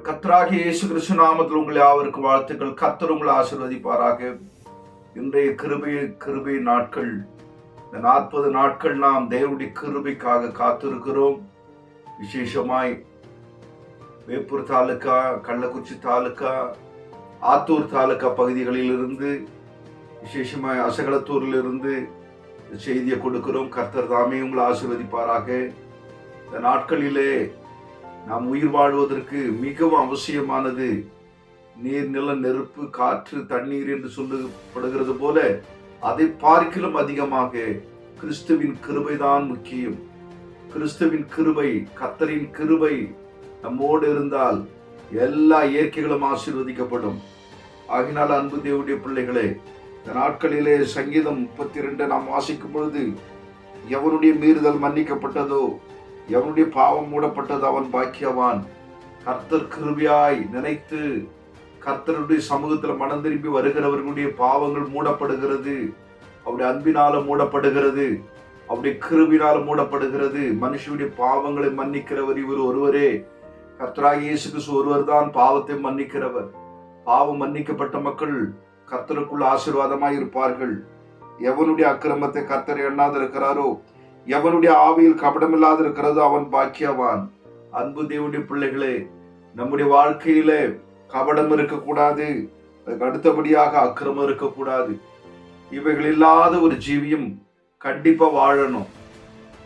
கர்த்தராகிய இயேசு கிறிஸ்து நாமத்தில் உங்கள் யாவருக்கு வாழ்த்துக்கள். கர்த்தர் உங்களை ஆசீர்வதிப்பாராக. இன்றைய கிருபை நாட்கள், இந்த 40 நாட்கள் நாம் தேவனுடைய கிருபைக்காக காத்திருக்கிறோம். விசேஷமாய் வேப்பூர் தாலுக்கா, கள்ளக்குறிச்சி தாலுக்கா, ஆத்தூர் தாலுக்கா பகுதிகளில் இருந்து, விசேஷமாய் அசகலத்தூரிலிருந்து செய்தியை கொடுக்கிறோம். கர்த்தர் தாமே உங்களை ஆசீர்வதிப்பாராக. இந்த நாட்களிலே நாம் உயிர் வாழ்வதற்கு மிகவும் அவசியமானது நீர், நில, நெருப்பு, காற்று, தண்ணீர் என்று சொல்லப்படுகிறது போல அதை பார்க்கிலும் அதிகமாக கிறிஸ்துவின் கிருபைதான் முக்கியம். கிறிஸ்துவின் கிருபை, கர்த்தரின் கிருபை நம்மோடு இருந்தால் எல்லா இயற்கைகளும் ஆசீர்வதிக்கப்படும். ஆகினால் அன்பு தேவனுடைய பிள்ளைகளே, இந்த நாட்களிலே சங்கீதம் 32 நாம் வாசிக்கும் பொழுது, எவனுடைய மீறுதல் மன்னிக்கப்பட்டதோ, எவனுடைய பாவம் மூடப்பட்டது அவன் பாக்கியவான். கர்த்தர் கிருபையாய் நினைத்து கர்த்தருடைய சமூகத்தில் மனம் திரும்பி வருகிறவர்களுடைய பாவங்கள் மூடப்படுகிறது. அவருடைய அன்பினால மூடப்படுகிறது, அவருடைய கிருபையினால மூடப்படுகிறது. மனுஷனுடைய பாவங்களை மன்னிக்கிறவர் இவர் ஒருவரே. கர்த்தராகிய இயேசு கிறிஸ்து ஒருவர் தான் பாவத்தை மன்னிக்கிறவர். பாவம் மன்னிக்கப்பட்ட மக்கள் கர்த்தருக்குள் ஆசீர்வாதமாய் இருப்பார்கள். எவனுடைய அக்கிரமத்தை கர்த்தர் எண்ணாதிருக்கிறாரோ, எவனுடைய ஆவியில் கபடமில்லாது இருக்கிறதோ அவன் பாக்கியவான். அன்பு தேவனுடைய பிள்ளைகளே, நம்முடைய வாழ்க்கையில கபடம் இருக்கக்கூடாது, அதுக்கு அடுத்தபடியாக அக்கிரமம் இருக்கக்கூடாது. இவைகள் இல்லாத ஒரு ஜீவியம் கண்டிப்பா வாழணும்.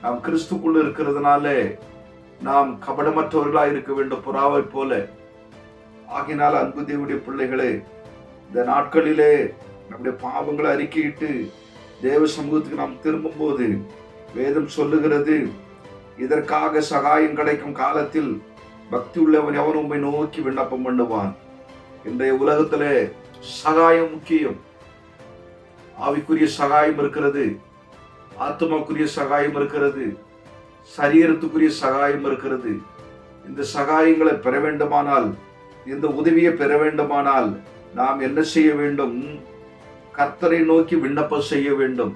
நாம் கிறிஸ்துக்குள்ள இருக்கிறதுனால நாம் கபடமற்றவர்களா இருக்க வேண்டும், புறாவை போல. ஆகினால் அன்பு தேவனுடைய பிள்ளைகளே, இந்த நாட்களிலே நம்முடைய பாவங்களை அறிக்கையிட்டு தேவ சமூகத்துக்கு நாம் திரும்பும் போது வேதம் சொல்லுகிறது, இதற்காக சகாயம் கிடைக்கும் காலத்தில் பக்தி உள்ளவன் எவன் உண்மை நோக்கி விண்ணப்பம் பண்ணுவான். இன்றைய உலகத்திலே சகாயம் முக்கியம். ஆவிக்குரிய சகாயம் இருக்கிறது, ஆத்மாக்குரிய சகாயம் இருக்கிறது, சரீரத்துக்குரிய சகாயம் இருக்கிறது. இந்த சகாயங்களை பெற வேண்டுமானால், இந்த உதவியை பெற வேண்டுமானால் நாம் என்ன செய்ய வேண்டும்? கர்த்தரை நோக்கி விண்ணப்பம் செய்ய வேண்டும்,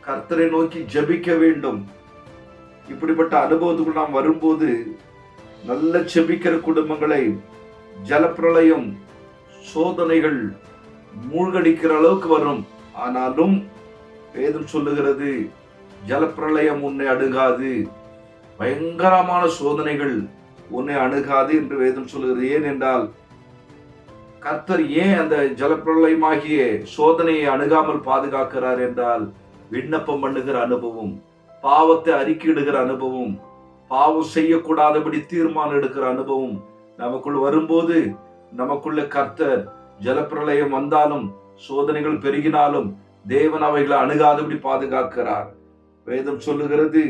கர்த்தரை நோக்கி ஜெபிக்க வேண்டும். இப்படிப்பட்ட அனுபவத்துக்குள் நாம் வரும்போது நல்ல ஜெபிக்கிற குடும்பங்களை ஜலப்பிரளயம், சோதனைகள் மூழ்கடிக்கிற அளவுக்கு வரும். ஆனாலும் வேதம் சொல்லுகிறது, ஜலப்பிரளயம் உன்னை அணுகாது, பயங்கரமான சோதனைகள் உன்னை அணுகாது என்று வேதம் சொல்லுகிறது. ஏன் என்றால், கர்த்தர் ஏன் அந்த ஜலப்பிரளயமாகிய சோதனையை அணுகாமல் பாதுகாக்கிறார் என்றால், விண்ணப்பம் பண்ணுகிற அனுபவம், பாவத்தை அறிக்கையிடுகிற அனுபவம், பாவம் செய்யக்கூடாதபடி தீர்மானம் எடுக்கிற அனுபவம் நமக்குள் வரும்போது, நமக்குள்ள கர்த்தர் ஜலப்பிரளயம் வந்தாலும் சோதனைகள் பெருகினாலும் தேவன் அவைகளை அணுகாதபடி பாதுகாக்கிறார். வேதம் சொல்லுகிறது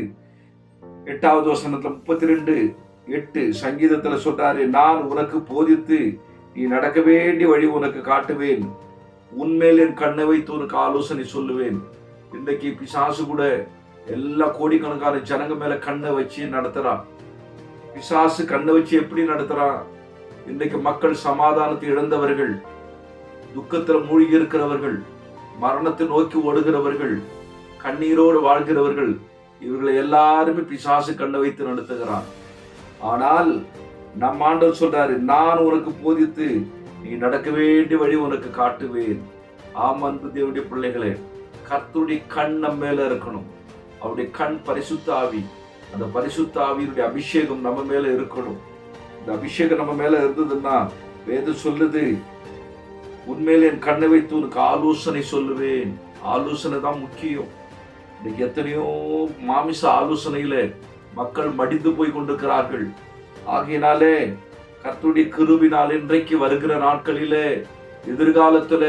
8வது வசனத்துல 32:8 சங்கீதத்துல சொல்றாரு, நான் உனக்கு போதித்து நீ நடக்க வேண்டிய வழி உனக்கு காட்டுவேன், உன்மேல் என் கண்ணை வைத்து உனக்கு ஆலோசனை சொல்லுவேன். இன்றைக்கு பிசாசு கூட எல்லா கோடிக்கணக்கான ஜனங்க மேல கண்ணை வச்சு நடத்துறான். பிசாசு கண்ணை வச்சு எப்படி நடத்துறான்? இன்றைக்கு மக்கள் சமாதானத்தை இழந்தவர்கள், துக்கத்துல மூழ்கி இருக்கிறவர்கள், மரணத்தை நோக்கி ஓடுகிறவர்கள், கண்ணீரோடு வாழ்கிறவர்கள், இவர்களை எல்லாருமே பிசாசு கண்ணை வைத்து நடத்துகிறான். ஆனால் நம் ஆண்டவர் சொல்றாரு, நான் உனக்கு போதித்து நீ நடக்க வேண்டிய வழி உனக்கு காட்டுவேன். ஆம் அன்பு தேவனுடைய பிள்ளைகளே, கர்த்தருடைய கண் நம்ம மேல இருக்கணும். அவருடைய கண் பரிசுத்த ஆவி. அந்த பரிசுத்த ஆவியுடைய அபிஷேகம் நம்ம மேல இருக்கணும். இந்த அபிஷேகம் நம்ம மேல இருந்ததுன்னா வேதம் சொல்லுது, உண்மையில என் கண்ணை வைத்து உனக்கு ஆலோசனை சொல்லுவேன். ஆலோசனை தான் முக்கியம். இன்னைக்கு எத்தனையோ மாமிச ஆலோசனையில மக்கள் மடிந்து போய் கொண்டிருக்கிறார்கள். ஆகையினாலே கர்த்தருடைய கிருபையினால் இன்றைக்கு வருகிற நாட்களிலே, எதிர்காலத்துல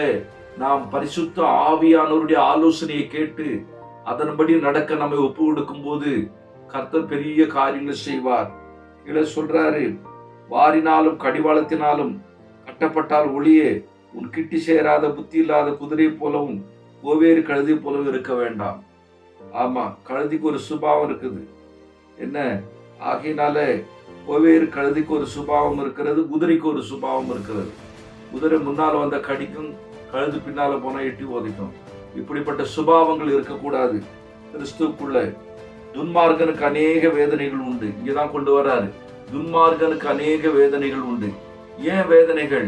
நாம் பரிசுத்த ஆவியானவருடைய ஆலோசனையை கேட்டு அதன்படி நடக்க நம்மை ஒப்பு கொடுக்கும் போது கர்த்தர் பெரிய காரியங்கள் செய்வார். இதை சொல்றாரு, வாரினாலும் கடிவாளத்தினாலும் கட்டப்பட்டால் ஒளியே உன் கிட்டி சேராத புத்தி இல்லாத குதிரை போலவும் கோவேறு கழுதி போலவும் இருக்க வேண்டாம். ஆமா, கழுதிக்கு ஒரு சுபாவம் இருக்குது. என்ன? ஆகையினால கோவேறு கழுதிக்கு ஒரு சுபாவம் இருக்கிறது, குதிரைக்கு ஒரு சுபாவம் இருக்கிறது. குதிரை முன்னால வந்த கடிக்கும், கழுது பின்னால போனா எட்டி உதைக்கும். இப்படிப்பட்ட சுபாவங்கள் இருக்கக்கூடாது. கிறிஸ்துக்குள்ள துன்மார்கனுக்கு அநேக வேதனைகள் உண்டு. இங்கதான் கொண்டு வராரு. துன்மார்கனுக்கு அநேக வேதனைகள் உண்டு. ஏன் வேதனைகள்?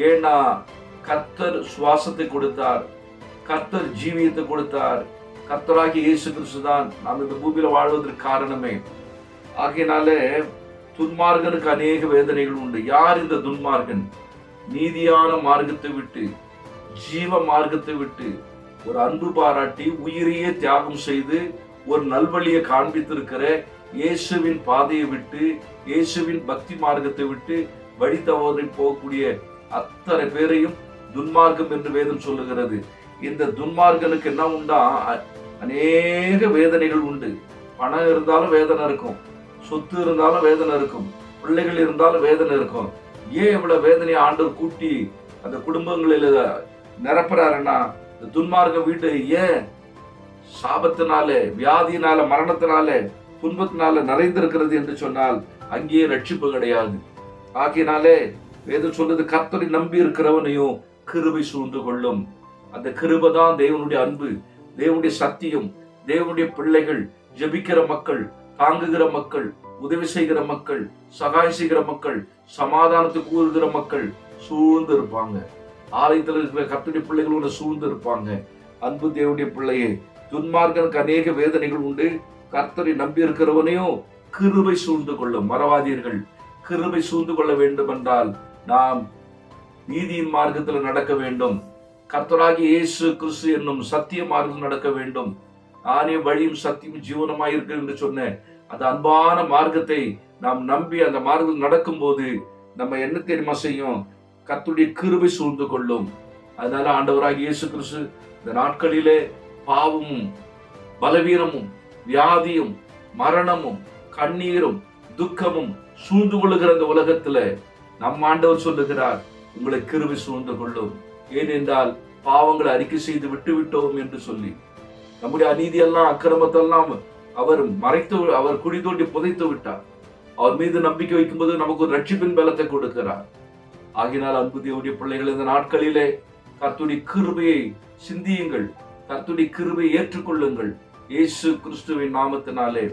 ஏன்னா கர்த்தர் சுவாசத்தை கொடுத்தார், கர்த்தர் ஜீவியத்தை கொடுத்தார். கர்த்தராகிய இயேசு கிறிஸ்து தான் நாம் இந்த பூமியில வாழ்வதற்கு காரணமே. ஆகையினாலே துன்மார்கனுக்கு அநேக வேதனைகள் உண்டு. யார் இந்த துன்மார்கன்? நீதியான மார்க்கத்தை விட்டு, ஜீவ மார்க்கத்தை விட்டு, ஒரு அன்பு பாராட்டி உயிரையே தியாகம் செய்து ஒரு நல்வழியை காண்பித்திருக்கிற இயேசுவின் பாதையை விட்டு, இயேசுவின் பக்தி மார்க்கத்தை விட்டு வழி தவறி போகக்கூடிய அத்தனை பேரையும் துன்மார்க்கம் என்று வேதம் சொல்லுகிறது. இந்த துன்மார்கனுக்கு என்ன உண்டா? அநேக வேதனைகள் உண்டு. பணம் இருந்தாலும் வேதனை இருக்கும், சொத்து இருந்தாலும் வேதனை இருக்கும், பிள்ளைகள் இருந்தாலும் வேதனை இருக்கும். ஏன் இவ்வளவு வேதனையை ஆண்டவர் கூட்டி அந்த குடும்பங்களில் நிரப்புறாருன்னா, இந்த துன்மார்க்க வீட்டு ஏன் சாபத்தினால, வியாதியினால, மரணத்தினால, துன்பத்தினால நிறைந்திருக்கிறது என்று சொன்னால் அங்கேயே ரட்சிப்பு கிடையாது. ஆகையினாலே வேதம் சொல்றது, கர்த்தரை நம்பி இருக்கிறவனையும் கிருபை சூழ்ந்து கொள்ளும். அந்த கிருபை தான் தேவனுடைய அன்பு, தேவனுடைய சத்தியம். தேவனுடைய பிள்ளைகள், ஜெபிக்கிற மக்கள், தாங்குகிற மக்கள், உதவி செய்கிற மக்கள், சகாயம் செய்கிற மக்கள், சமாதானத்துக்கு கூறுகிற மக்கள் சூழ்ந்து இருப்பாங்க. ஆலயத்தில் இருக்கிற கர்த்தருடைய பிள்ளைகள் ஒன்று சூழ்ந்து இருப்பாங்க. அன்பு தேவனுடைய பிள்ளையே, துன்மார்கனுக்கு அநேக வேதனைகள் உண்டு, கர்த்தரை நம்பி இருக்கிறவனையும் கிருபை சூழ்ந்து கொள்ளும். மறவாதீர்கள், கிருபை சூழ்ந்து கொள்ள வேண்டும் என்றால் நாம் நீதியின் மார்க்கத்தில் நடக்க வேண்டும். கர்த்தராகிய இயேசு கிறிஸ்து என்னும் சத்திய மார்க்கத்தில் நடக்க வேண்டும். நானே வழியும் சத்தியம் ஜீவனமாய் இருக்கு என்று சொன்னேன். அந்த அன்பான மார்க்கத்தை நாம் நம்பி அந்த மார்க்கத்தில் நடக்கும் போது நம்ம என்ன தெரியுமா செய்யும்? கர்த்தருடைய கிருபை சூழ்ந்து கொள்ளும். அதனால ஆண்டவராகிய இயேசு கிறிஸ்து இந்த நாட்களிலே பாவமும் பலவீனமும் வியாதியும் மரணமும் கண்ணீரும் துக்கமும் சூழ்ந்து கொள்ளுகிற இந்த உலகத்துல நம் ஆண்டவர் சொல்லுகிறார், உங்களை கிருபை சூழ்ந்து கொள்ளும். ஏனென்றால் பாவங்களை அறிக்கை செய்து விட்டு விட்டோம் என்று சொல்லி, நம்முடைய அநீதியெல்லாம் அக்கிரமத்தெல்லாம் அவர் மறைத்து, அவர் குழி தோண்டி புதைத்து விட்டார். அவர் மீது நம்பிக்கை வைக்கும்போது நமக்கு ஒரு ரட்சிப்பின் பலத்தை கொடுக்கிறார். ஆகினால் அன்பு தேவனுடைய பிள்ளைகள், இந்த நாட்களிலே கர்த்தருடைய கிருபையை சிந்தியுங்கள், கர்த்தருடைய கிருபையை ஏற்றுக்கொள்ளுங்கள். இயேசு கிறிஸ்துவின் நாமத்தினாலே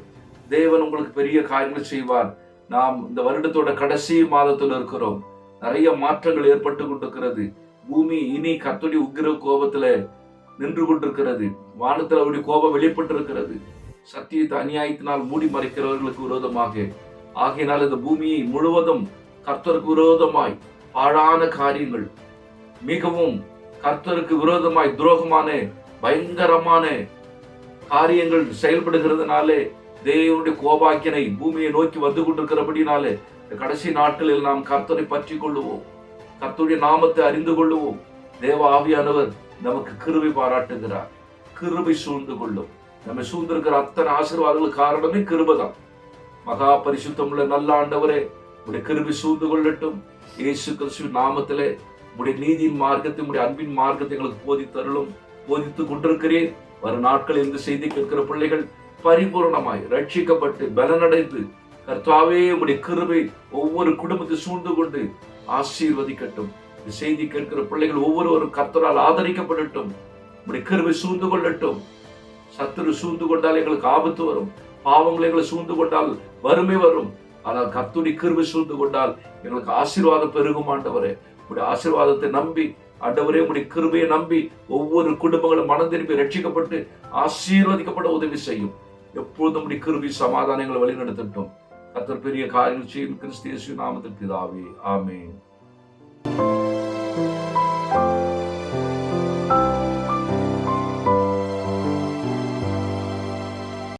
தேவன் உங்களுக்கு பெரிய காரியங்கள் செய்வார். நாம் இந்த வருடத்தோட கடைசி மாதத்தில் இருக்கிறோம். நிறைய மாற்றங்கள் ஏற்பட்டு கொண்டிருக்கிறது. பூமி இனி கர்த்தருடைய உக்கிர கோபத்துல நின்று கொண்டிருக்கிறது. வானத்தில் அவருடைய கோபம் வெளிப்பட்டிருக்கிறது. சத்தியத்தை அநியாயத்தினால் மூடி மறைக்கிறவர்களுக்கு விரோதமாக. ஆகையினால் இந்த பூமியை முழுவதும் கர்த்தருக்கு விரோதமாய் பாழான காரியங்கள், மிகவும் கர்த்தருக்கு விரோதமாய் துரோகமான பயங்கரமான காரியங்கள் செயல்படுகிறதுனாலே தேவனுடைய கோபாக்கினை பூமியை நோக்கி வந்து கொண்டிருக்கிறபடினாலே இந்த கடைசி நாட்களில் நாம் கர்த்தரை பற்றி கொள்ளுவோம், கர்த்தருடைய நாமத்தை அறிந்து கொள்ளுவோம். தேவ ஆவியானவர் நமக்கு கிருபை பாராட்டுகிறார். கிருபை சூழ்ந்து கொள்ளும். நம்ம சூழ்ந்திருக்கிற அத்தனை ஆசீர்வாதங்களுக்கு காரணமே கிருபைதான். மகா பரிசுத்தமுள்ள நல்ல ஆண்டவரே, உடைய கிருபை சூழ்ந்து கொள்ளட்டும். இயேசு கிறிஸ்துவின் நாமத்திலே உடைய நீதியின் மார்க்கத்தை, உடைய அன்பின் மார்க்கத்தை எங்களுக்கு போதித்தருளும். போதித்துக் கொண்டிருக்கிறேன். வரும் நாட்களில் இந்த செய்தி கேட்கிற பிள்ளைகள் பரிபூர்ணமாய் ரட்சிக்கப்பட்டு பலனடைந்து கர்த்தாவே உடைய கிருபை ஒவ்வொரு குடும்பத்தை சூழ்ந்து கொண்டு ஆசீர்வதிக்கட்டும். இந்த செய்தி கேட்கிற பிள்ளைகள் ஒவ்வொருவரும் கர்த்தரால் ஆதரிக்கப்படட்டும். உடைய கிருபை சூழ்ந்து கொள்ளட்டும். சத்துரு சூழ்ந்து கொண்டால் எங்களுக்கு ஆபத்து வரும். பாவங்கள் எங்களை சூழ்ந்து கொண்டால் வறுமை வரும். ஆனால் கர்த்தருடைய கிருபை சூழ்ந்து கொண்டால் எங்களுக்கு ஆசீர்வாதம் பெருகும். ஆண்டவரே, உடைய ஆசீர்வாதத்தை நம்பி, ஆண்டவரே உடைய கிருபையை நம்பி ஒவ்வொரு குடும்பங்களும் மனம் திரும்பி ரட்சிக்கப்பட்டு ஆசீர்வதிக்கப்பட உதவி செய்யும். எப்பொழுதும் உடைய கிருபை சமாதானங்களை வழிநடத்தட்டும். கர்த்தர் பெரிய காரியங்கள் செய்யும். கிறிஸ்து இயேசுவின் நாமத்தில் பிதாவே, ஆமென்.